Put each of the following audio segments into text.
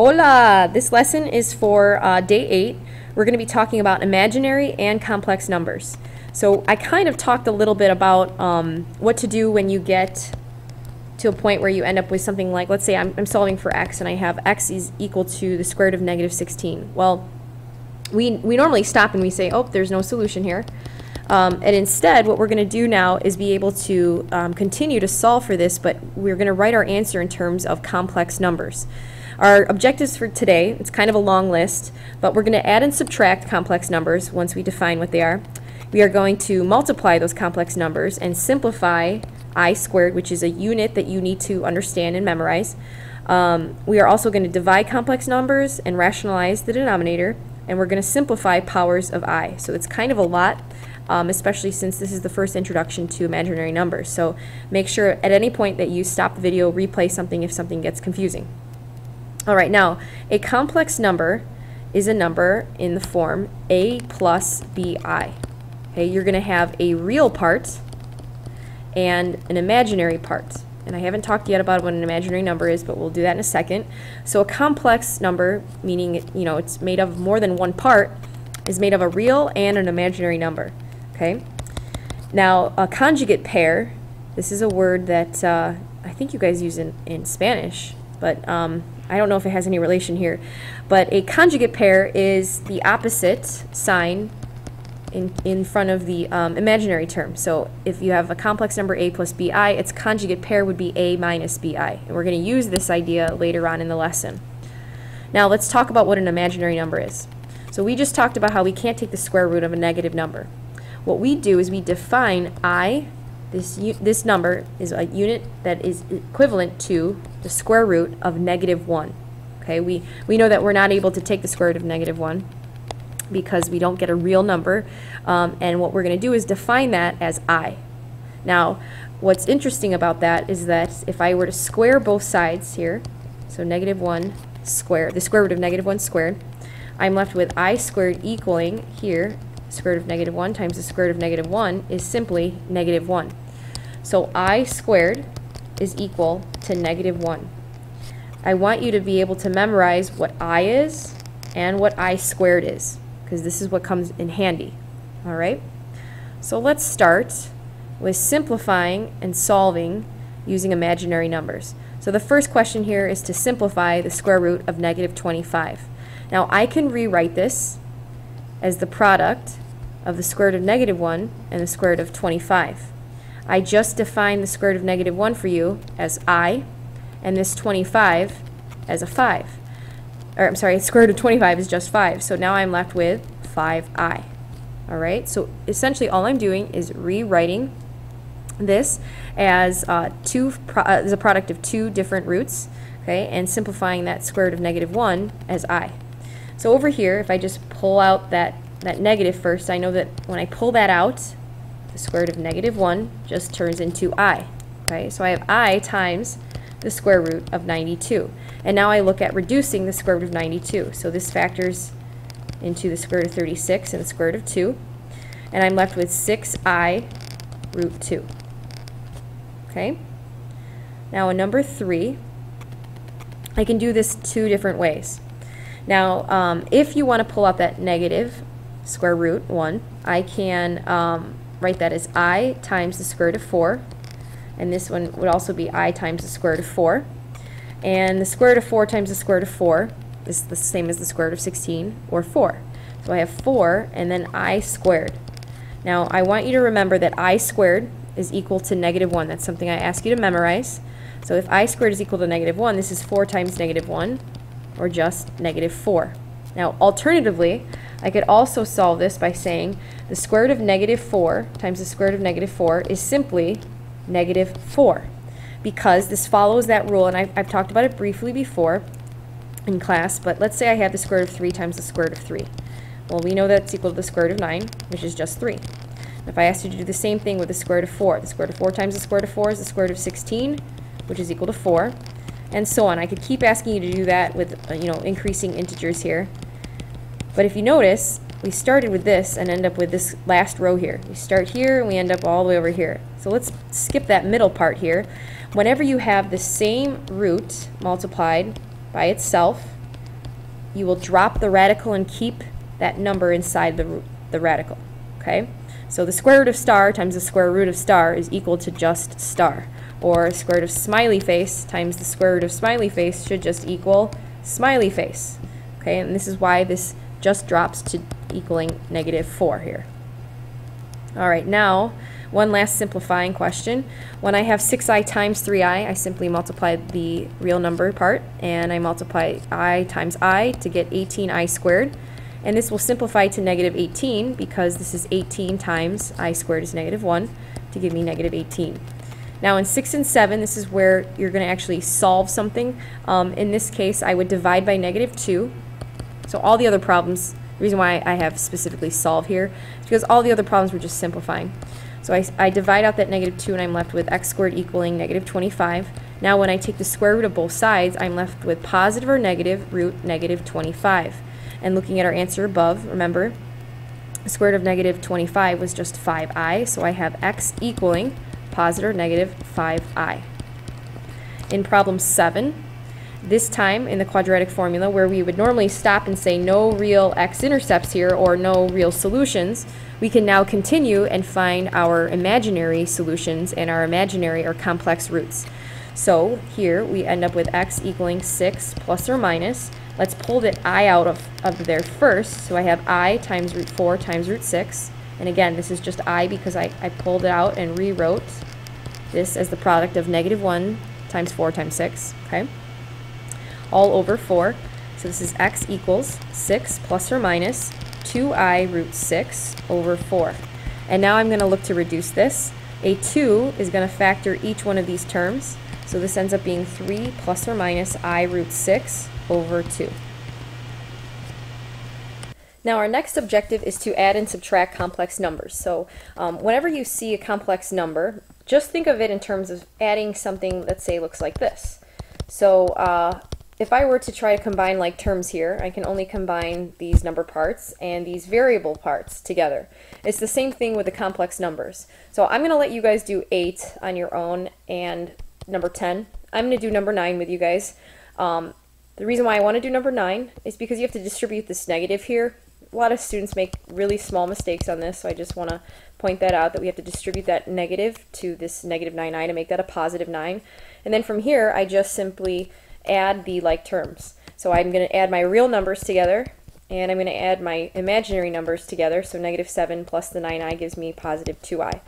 Hola! This lesson is for day 8. We're going to be talking about imaginary and complex numbers. So I kind of talked a little bit about what to do when you get to a point where you end up with something like, let's say I'm solving for x and I have x is equal to the square root of negative 16. Well, we normally stop and we say, oh, there's no solution here. And instead, what we're going to do now is be able to continue to solve for this, but we're going to write our answer in terms of complex numbers. Our objectives for today, it's kind of a long list, but we're going to add and subtract complex numbers once we define what they are. We are going to multiply those complex numbers and simplify I squared, which is a unit that you need to understand and memorize. We are also going to divide complex numbers and rationalize the denominator, and we're going to simplify powers of I. So it's kind of a lot, especially since this is the first introduction to imaginary numbers. So make sure at any point that you stop the video, replay something if something gets confusing. All right, now a complex number is a number in the form a plus bi. Okay, you're going to have a real part and an imaginary part. And I haven't talked yet about what an imaginary number is, but we'll do that in a second. So a complex number, meaning it's made of more than one part, is made of a real and an imaginary number. Okay. Now a conjugate pair, this is a word that I think you guys use in Spanish, but I don't know if it has any relation here. But a conjugate pair is the opposite sign in front of the imaginary term. So if you have a complex number a plus bi, its conjugate pair would be a minus bi. And we're going to use this idea later on in the lesson. Now let's talk about what an imaginary number is. So we just talked about how we can't take the square root of a negative number. What we do is we define I, this number is a unit that is equivalent to the square root of -1. Okay, we know that we're not able to take the square root of -1 because we don't get a real number, and what we're going to do is define that as I. Now, what's interesting about that is that if I were to square both sides here, so -1 squared, the square root of -1 squared, I'm left with I squared equaling here square root of -1 times the square root of -1 is simply -1. So I squared is equal to -1. I want you to be able to memorize what I is and what I squared is, because this is what comes in handy. All right? So let's start with simplifying and solving using imaginary numbers. So the first question here is to simplify the square root of -25. Now I can rewrite this as the product of the square root of -1 and the square root of 25. I just defined the square root of -1 for you as I, and this 25 as a 5. Or I'm sorry, the square root of 25 is just 5. So now I'm left with 5i. All right, so essentially all I'm doing is rewriting this as as a product of two different roots, okay, and simplifying that square root of -1 as I. So over here, if I just pull out that negative first, I know that when I pull that out, the square root of -1 just turns into I. Okay, so I have I times the square root of 92. And now I look at reducing the square root of 92. So this factors into the square root of 36 and the square root of 2. And I'm left with 6i root 2. Okay? Now in number 3, I can do this two different ways. Now, if you want to pull out that negative square root 1, I can write that as I times the square root of 4. And this one would also be I times the square root of 4. And the square root of 4 times the square root of 4 is the same as the square root of 16, or 4. So I have 4 and then I squared. Now, I want you to remember that I squared is equal to -1. That's something I ask you to memorize. So if I squared is equal to -1, this is 4 times -1, or just -4. Now, alternatively, I could also solve this by saying the square root of -4 times the square root of -4 is simply -4, because this follows that rule, and I've talked about it briefly before in class, but let's say I have the square root of 3 times the square root of 3. Well, we know that's equal to the square root of 9, which is just 3. If I asked you to do the same thing with the square root of 4, the square root of 4 times the square root of 4 is the square root of 16, which is equal to 4, and so on. I could keep asking you to do that with increasing integers here. But if you notice, we started with this and end up with this last row here. We start here and we end up all the way over here. So let's skip that middle part here. Whenever you have the same root multiplied by itself, you will drop the radical and keep that number inside the radical, okay? So the square root of star times the square root of star is equal to just star. Or square root of smiley face times the square root of smiley face should just equal smiley face. Okay, and this is why this just drops to equaling -4 here. All right, now one last simplifying question. When I have 6i times 3i, I simply multiply the real number part, and I multiply I times I to get 18i squared. And this will simplify to -18 because this is 18 times I squared is -1 to give me -18. Now in 6 and 7, this is where you're going to actually solve something. In this case, I would divide by -2. So all the other problems, the reason why I have specifically solve here is because all the other problems were just simplifying. So I divide out that -2 and I'm left with x squared equaling -25. Now when I take the square root of both sides, I'm left with positive or negative root -25. And looking at our answer above, remember, the square root of -25 was just 5i, so I have x equaling positive or negative 5i. In problem 7, this time in the quadratic formula where we would normally stop and say no real x-intercepts here or no real solutions, we can now continue and find our imaginary solutions and our imaginary or complex roots. So here we end up with x equaling 6 plus or minus. Let's pull the I out of there first. So I have I times root 4 times root 6. And again, this is just I because I pulled it out and rewrote this as the product of -1 times 4 times 6. Okay? All over 4. So this is x equals 6 plus or minus 2i root 6 over 4. And now I'm going to look to reduce this. A 2 is going to factor each one of these terms. So this ends up being 3 plus or minus I root 6 over 2. Now our next objective is to add and subtract complex numbers. So whenever you see a complex number, just think of it in terms of adding something that, say, looks like this. So if I were to try to combine like terms here, I can only combine these number parts and these variable parts together. It's the same thing with the complex numbers. So I'm going to let you guys do 8 on your own and number 10. I'm going to do number 9 with you guys. The reason why I want to do number 9 is because you have to distribute this negative here. A lot of students make really small mistakes on this, so I just want to point that out, that we have to distribute that negative to this -9i to make that a positive 9. And then from here, I just simply add the like terms. So I'm going to add my real numbers together, and I'm going to add my imaginary numbers together. So -7 plus the 9i gives me positive 2i.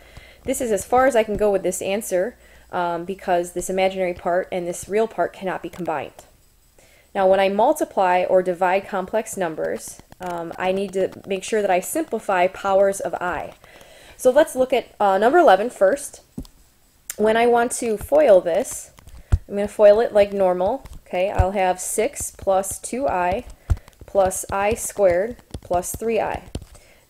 This is as far as I can go with this answer because this imaginary part and this real part cannot be combined. Now when I multiply or divide complex numbers, I need to make sure that I simplify powers of I. So let's look at number 11 first. When I want to FOIL this, I'm going to FOIL it like normal. Okay, I'll have 6 plus 2i plus I squared plus 3i.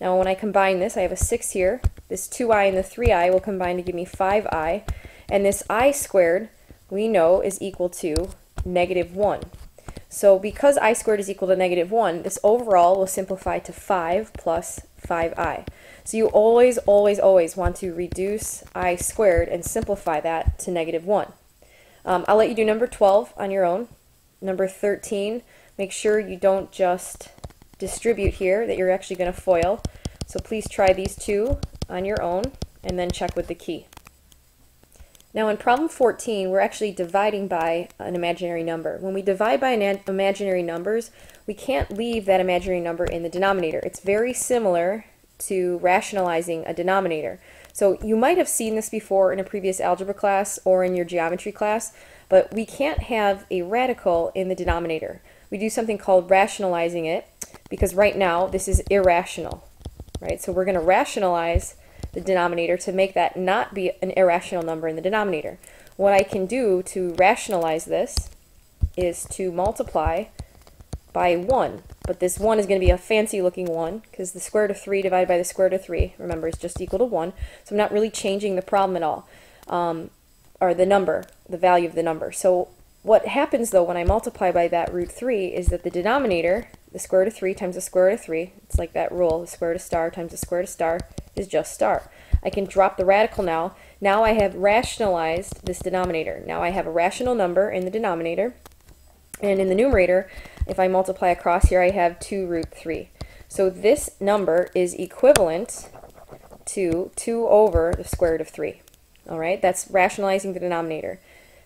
Now when I combine this, I have a 6 here. This 2i and the 3i will combine to give me 5i. And this I squared, we know, is equal to -1. So because I squared is equal to -1, this overall will simplify to 5 plus 5i. So you always, always, always want to reduce I squared and simplify that to -1. I'll let you do number 12 on your own. Number 13, make sure you don't just distribute here, that you're actually going to FOIL. So please try these two on your own and then check with the key. Now in problem 14, we're actually dividing by an imaginary number. When we divide by imaginary numbers, we can't leave that imaginary number in the denominator. It's very similar to rationalizing a denominator. So you might have seen this before in a previous algebra class or in your geometry class, but we can't have a radical in the denominator. We do something called rationalizing it, because right now this is irrational, right? So we're going to rationalize the denominator to make that not be an irrational number in the denominator. What I can do to rationalize this is to multiply by 1. But this 1 is going to be a fancy looking 1 because the square root of 3 divided by the square root of 3, remember, is just equal to 1. So I'm not really changing the problem at all, or the number, the value of the number. So what happens though when I multiply by that root 3 is that the denominator, the square root of 3 times the square root of 3, it's like that rule, the square root of star times the square root of star is just star. I can drop the radical now. Now I have rationalized this denominator. Now I have a rational number in the denominator, and in the numerator, if I multiply across here, I have 2 root 3. So this number is equivalent to 2 over the square root of 3. All right, that's rationalizing the denominator.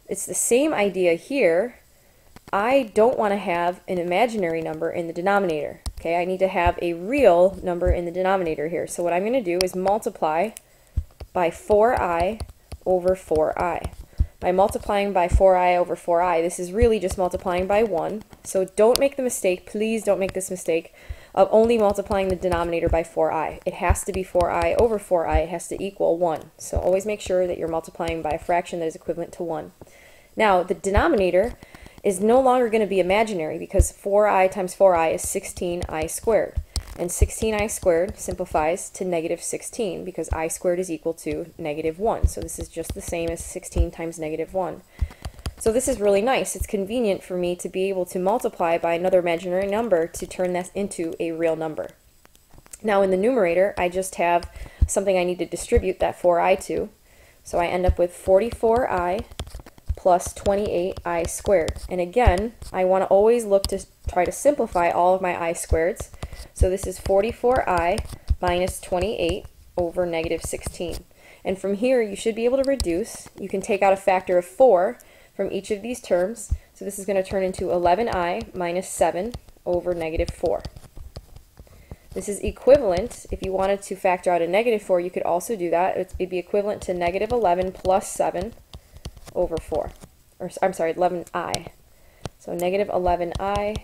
It's the same idea here. I don't want to have an imaginary number in the denominator. Okay, I need to have a real number in the denominator here. So what I'm going to do is multiply by 4i over 4i. By multiplying by 4i over 4i, this is really just multiplying by 1. So don't make the mistake, please don't make this mistake, of only multiplying the denominator by 4i. It has to be 4i over 4i. It has to equal 1. So always make sure that you're multiplying by a fraction that is equivalent to 1. Now, the denominator is no longer going to be imaginary because 4i times 4i is 16i squared. And 16i squared simplifies to negative 16 because I squared is equal to negative 1. So this is just the same as 16 times negative 1. So this is really nice. It's convenient for me to be able to multiply by another imaginary number to turn that into a real number. Now in the numerator, I just have something I need to distribute that 4i to. So I end up with 44i plus 28i squared. And again, I want to always look to try to simplify all of my I squareds. So this is 44i minus 28 over negative 16. And from here, you should be able to reduce. You can take out a factor of 4 from each of these terms. So this is going to turn into 11i minus 7 over negative 4. This is equivalent, if you wanted to factor out a negative 4, you could also do that. It'd be equivalent to negative 11 plus 7 over 4. Or, I'm sorry, 11i. So negative 11i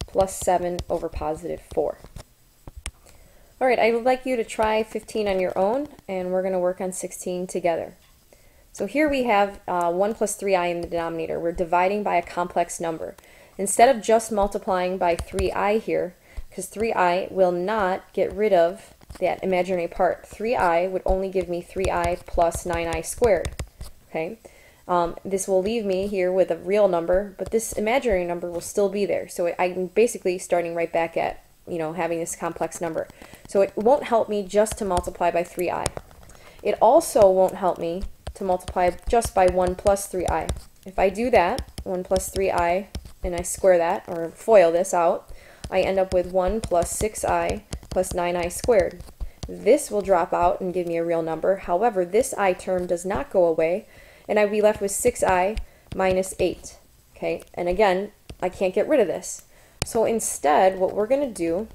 plus 7 over positive 4. All right, I would like you to try 15 on your own, and we're going to work on 16 together. So here we have 1 plus 3i in the denominator. We're dividing by a complex number. Instead of just multiplying by 3i here, because 3i will not get rid of that imaginary part. 3i would only give me 3i plus 9i squared. Okay, this will leave me here with a real number, but this imaginary number will still be there. So I'm basically starting right back at, having this complex number. So it won't help me just to multiply by 3i. It also won't help me to multiply just by 1 plus 3i. If I do that, 1 plus 3i, and I square that, or FOIL this out, I end up with 1 plus 6i plus 9i squared. This will drop out and give me a real number. However, this I term does not go away, and I'd be left with 6i minus 8. Okay, and again, I can't get rid of this. So instead, what we're going to do,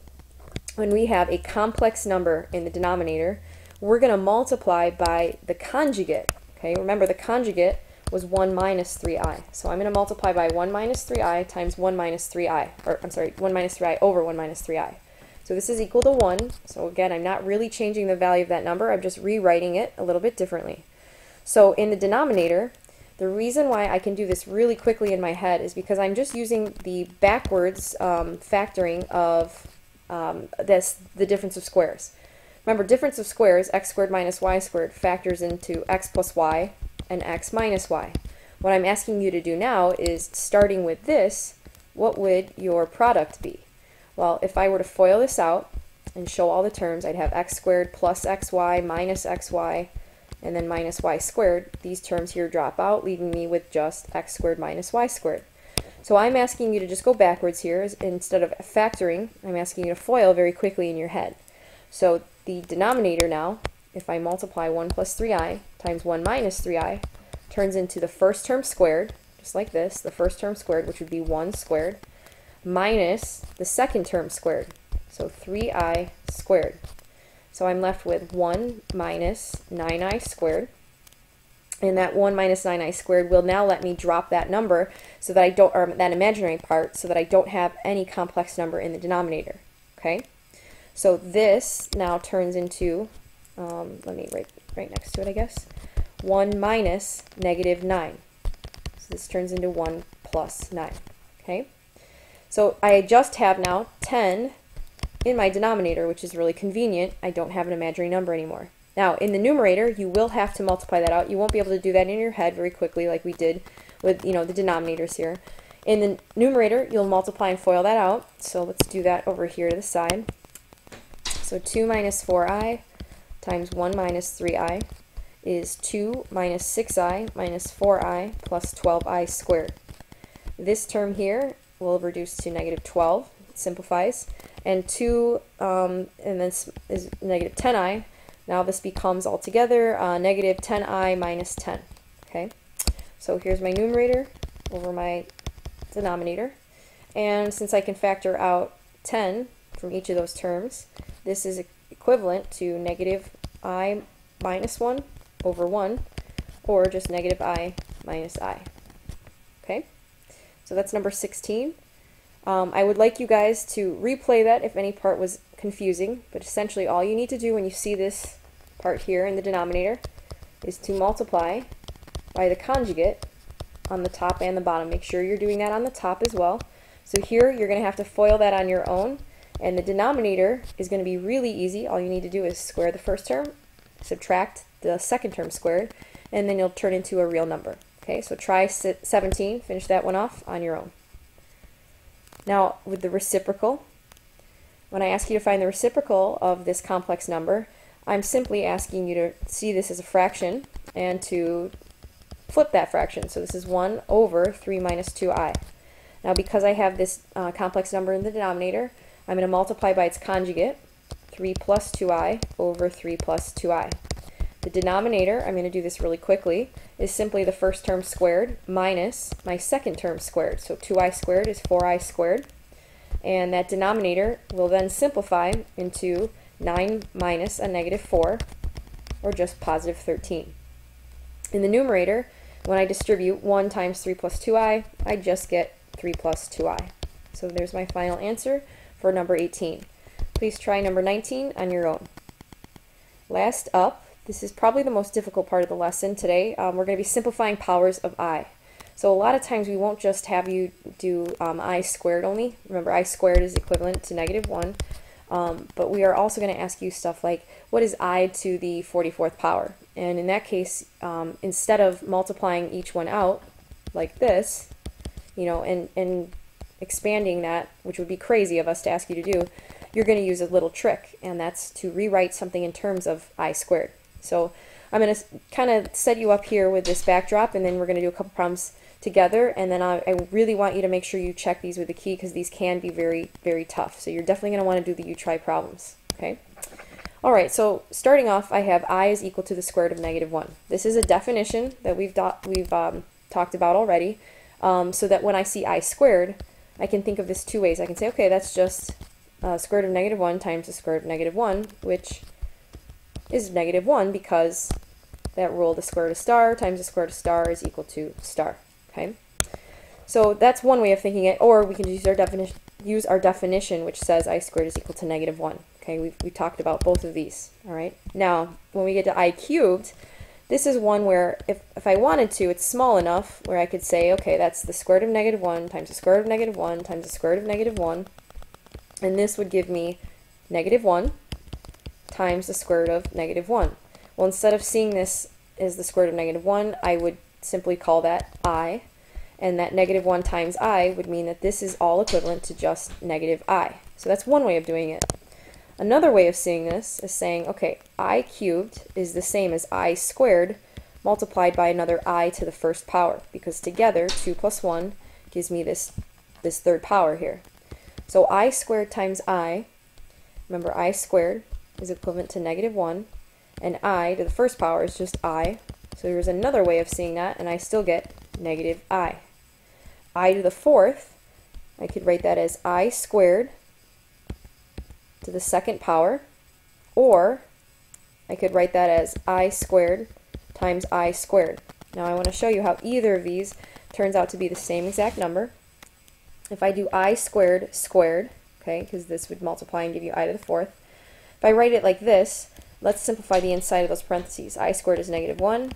when we have a complex number in the denominator, we're going to multiply by the conjugate. Okay, remember the conjugate was 1 minus 3i. So I'm going to multiply by 1 minus 3i times 1 minus 3i, or I'm sorry, 1 minus 3i over 1 minus 3i. So this is equal to 1. So again, I'm not really changing the value of that number. I'm just rewriting it a little bit differently. So in the denominator, the reason why I can do this really quickly in my head is because I'm just using the backwards factoring of the difference of squares. Remember, difference of squares, x squared minus y squared, factors into x plus y and x minus y. What I'm asking you to do now is, starting with this, what would your product be? Well, if I were to FOIL this out and show all the terms, I'd have x squared plus xy minus xy and then minus y squared. These terms here drop out, leaving me with just x squared minus y squared. So I'm asking you to just go backwards here. Instead of factoring, I'm asking you to FOIL very quickly in your head. So the denominator now, if I multiply 1 plus 3i times 1 minus 3i, turns into the first term squared, just like this, the first term squared, which would be 1 squared, minus the second term squared, so 3i squared. So I'm left with 1 minus 9i squared, and that 1 minus 9i squared will now let me drop that number so that I don't, or that imaginary part, so that I don't have any complex number in the denominator. Okay? So this now turns into, let me write right next to it, I guess, 1 minus negative 9. So this turns into 1 plus 9. Okay? So I just have now 10 in my denominator, which is really convenient. I don't have an imaginary number anymore. Now, in the numerator, you will have to multiply that out. You won't be able to do that in your head very quickly like we did with, the denominators here. In the numerator, you'll multiply and FOIL that out. So let's do that over here to the side. So 2 minus 4i times 1 minus 3i is 2 minus 6i minus 4i plus 12i squared. This term here will reduce to negative 12. It simplifies. And 2, and then is negative 10i. Now this becomes altogether negative 10i minus 10. Okay, so here's my numerator over my denominator. And since I can factor out 10 from each of those terms, this is equivalent to negative I minus 1 over 1, or just negative I minus I. Okay, so that's number 16. I would like you guys to replay that if any part was confusing, but essentially all you need to do when you see this part here in the denominator is to multiply by the conjugate on the top and the bottom. Make sure you're doing that on the top as well. So here you're going to have to FOIL that on your own, and the denominator is going to be really easy. All you need to do is square the first term, subtract the second term squared, and then you'll turn into a real number. Okay, so try 17, finish that one off on your own. Now with the reciprocal, when I ask you to find the reciprocal of this complex number, I'm simply asking you to see this as a fraction and to flip that fraction. So this is 1 over 3 minus 2i. Now because I have this complex number in the denominator, I'm going to multiply by its conjugate, 3 plus 2i over 3 plus 2i. The denominator, I'm going to do this really quickly, is simply the first term squared minus my second term squared. So 2i squared is 4i squared. And that denominator will then simplify into 9 minus a negative 4, or just positive 13. In the numerator, when I distribute 1 times 3 plus 2i, I just get 3 plus 2i. So there's my final answer for number 18. Please try number 19 on your own. Last up, this is probably the most difficult part of the lesson today. We're going to be simplifying powers of I. So a lot of times we won't just have you do I squared only. Remember, I squared is equivalent to negative 1. But we are also going to ask you stuff like, what is I to the 44th power? And in that case, instead of multiplying each one out like this, you know, and expanding that, which would be crazy of us to ask you to do, you're going to use a little trick, and that's to rewrite something in terms of I squared. So I'm going to kind of set you up here with this backdrop, and then we're going to do a couple problems together, and then I really want you to make sure you check these with the key, because these can be very, very tough. So you're definitely going to want to do the you try problems. Okay. Alright, so starting off, I have I is equal to the square root of negative 1. This is a definition that we've talked about already, so that when I see I squared, I can think of this two ways. I can say, okay, that's just square root of negative 1 times the square root of negative 1, which is negative 1, because that rule, the square root of star times the square root of star is equal to star. Okay, so that's one way of thinking it, or we can use our definition, which says I squared is equal to negative 1. Okay, we talked about both of these. All right, now when we get to I cubed, this is one where if I wanted to, it's small enough where I could say, okay, that's the square root of negative 1 times the square root of negative 1 times the square root of negative 1, and this would give me negative 1 times the square root of negative 1. Well, instead of seeing this as the square root of negative 1, I would simply call that I, and that negative 1 times I would mean that this is all equivalent to just negative I. So that's one way of doing it. Another way of seeing this is saying, okay, I cubed is the same as I squared multiplied by another I to the first power, because together 2 plus 1 gives me this third power here. So I squared times I, remember I squared is equivalent to negative 1, and I to the first power is just I. So there's another way of seeing that, and I still get negative I. I to the fourth, I could write that as I squared to the second power, or I could write that as I squared times I squared. Now I want to show you how either of these turns out to be the same exact number. If I do I squared squared, okay, because this would multiply and give you I to the fourth, if I write it like this, let's simplify the inside of those parentheses. I squared is negative 1.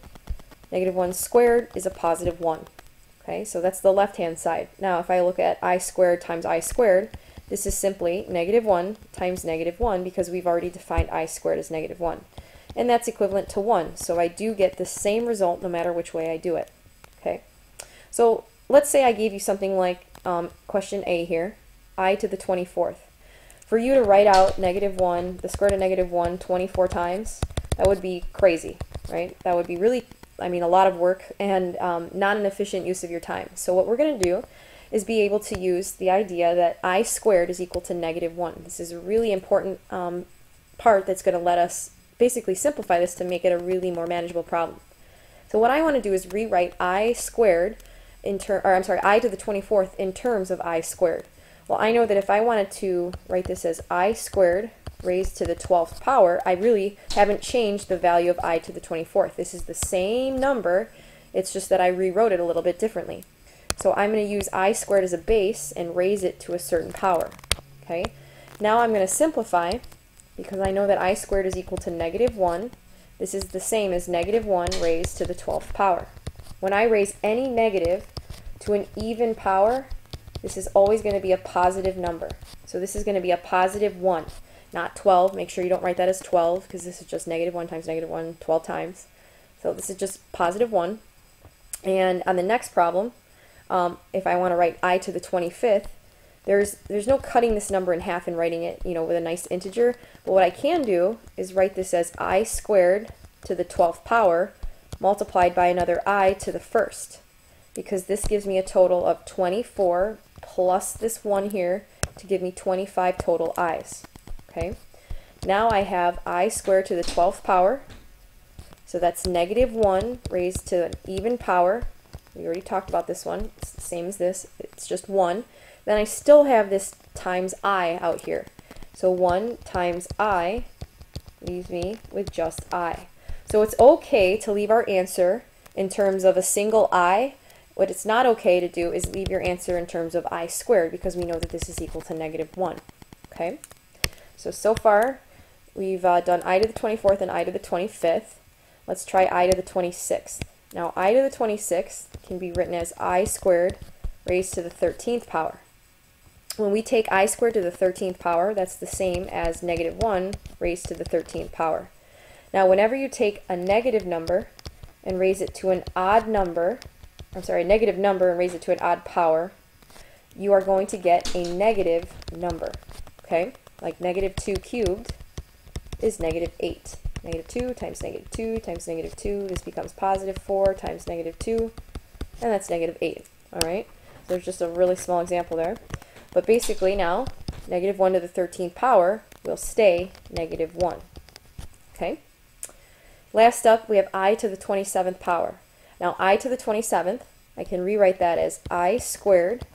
Negative 1 squared is a positive 1. Okay, so that's the left-hand side. Now, if I look at I squared times I squared, this is simply negative 1 times negative 1, because we've already defined I squared as negative 1. And that's equivalent to 1. So I do get the same result no matter which way I do it. Okay, so let's say I gave you something like question A here, I to the 24th. For you to write out negative 1, the square root of negative 1, 24 times, that would be crazy, right? That would be really, I mean, a lot of work and not an efficient use of your time. So what we're going to do is be able to use the idea that I squared is equal to -1. This is a really important part that's going to let us basically simplify this to make it a really more manageable problem. So what I want to do is rewrite I squared I to the 24th in terms of I squared. Well, I know that if I wanted to write this as I squared raised to the 12th power, I really haven't changed the value of I to the 24th. This is the same number, it's just that I rewrote it a little bit differently. So I'm going to use I squared as a base and raise it to a certain power. Okay. Now I'm going to simplify, because I know that I squared is equal to -1. This is the same as -1 raised to the 12th power. When I raise any negative to an even power, this is always going to be a positive number. So this is going to be a +1, not 12. Make sure you don't write that as 12, because this is just -1 times -1 12 times. So this is just +1. And on the next problem, if I want to write I to the 25th, there's no cutting this number in half and writing it, with a nice integer. But what I can do is write this as I squared to the 12th power multiplied by another I to the 1st, because this gives me a total of 24 plus this 1 here to give me 25 total I's. Okay. Now I have I squared to the 12th power, so that's -1 raised to an even power. We already talked about this one. It's the same as this. It's just 1. Then I still have this times I out here. So 1 times I leaves me with just I. So it's okay to leave our answer in terms of a single I. What it's not okay to do is leave your answer in terms of I squared, because we know that this is equal to -1. Okay? So far we've done I to the 24th and I to the 25th. Let's try I to the 26th. Now I to the 26th can be written as I squared raised to the 13th power. When we take I squared to the 13th power, that's the same as -1 raised to the 13th power. Now whenever you take a negative number and raise it to an odd number, a negative number and raise it to an odd power, you are going to get a negative number. Okay? Like -2 cubed is -8. -2 times -2 times -2, this becomes +4 times -2, and that's -8. Alright? There's just a really small example there. But basically now, -1 to the 13th power will stay -1. Okay? Last up, we have I to the 27th power. Now I to the 27th, I can rewrite that as I squared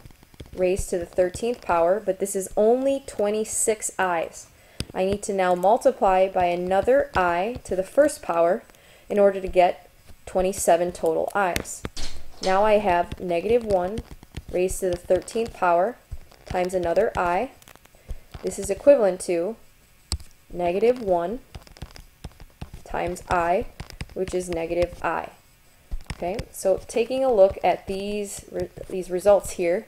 raised to the 13th power, but this is only 26 I's. I need to now multiply by another I to the first power in order to get 27 total I's. Now I have -1 raised to the 13th power times another I. This is equivalent to -1 times I, which is -I. Okay, so taking a look at these results here,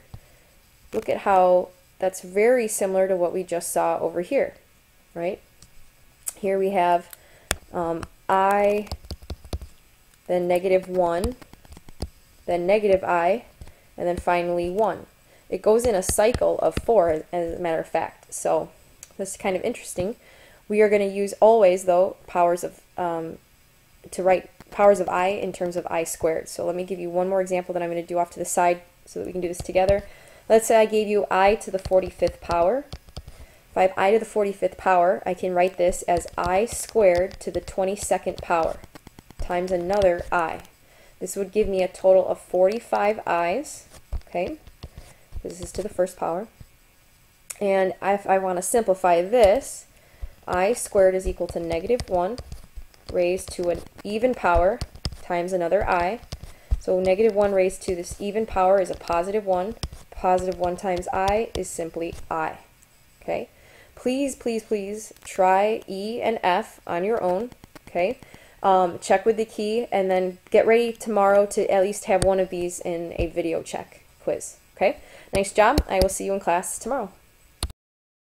look at how that's very similar to what we just saw over here, right? Here we have I, then -1, then -I, and then finally 1. It goes in a cycle of 4, as a matter of fact. So this is kind of interesting. We are going to use always, though, to write powers of I in terms of I squared. So let me give you one more example that I'm going to do off to the side so that we can do this together. Let's say I gave you I to the 45th power. If I have I to the 45th power, I can write this as I squared to the 22nd power times another I. This would give me a total of 45 I's. Okay, this is to the first power. And if I want to simplify this, I squared is equal to -1 raised to an even power times another I. So -1 raised to this even power is a +1. +1 times I is simply I. Okay? Please, please, please try E and F on your own. Okay? Check with the key, and then get ready tomorrow to at least have one of these in a video check quiz. Okay? Nice job. I will see you in class tomorrow.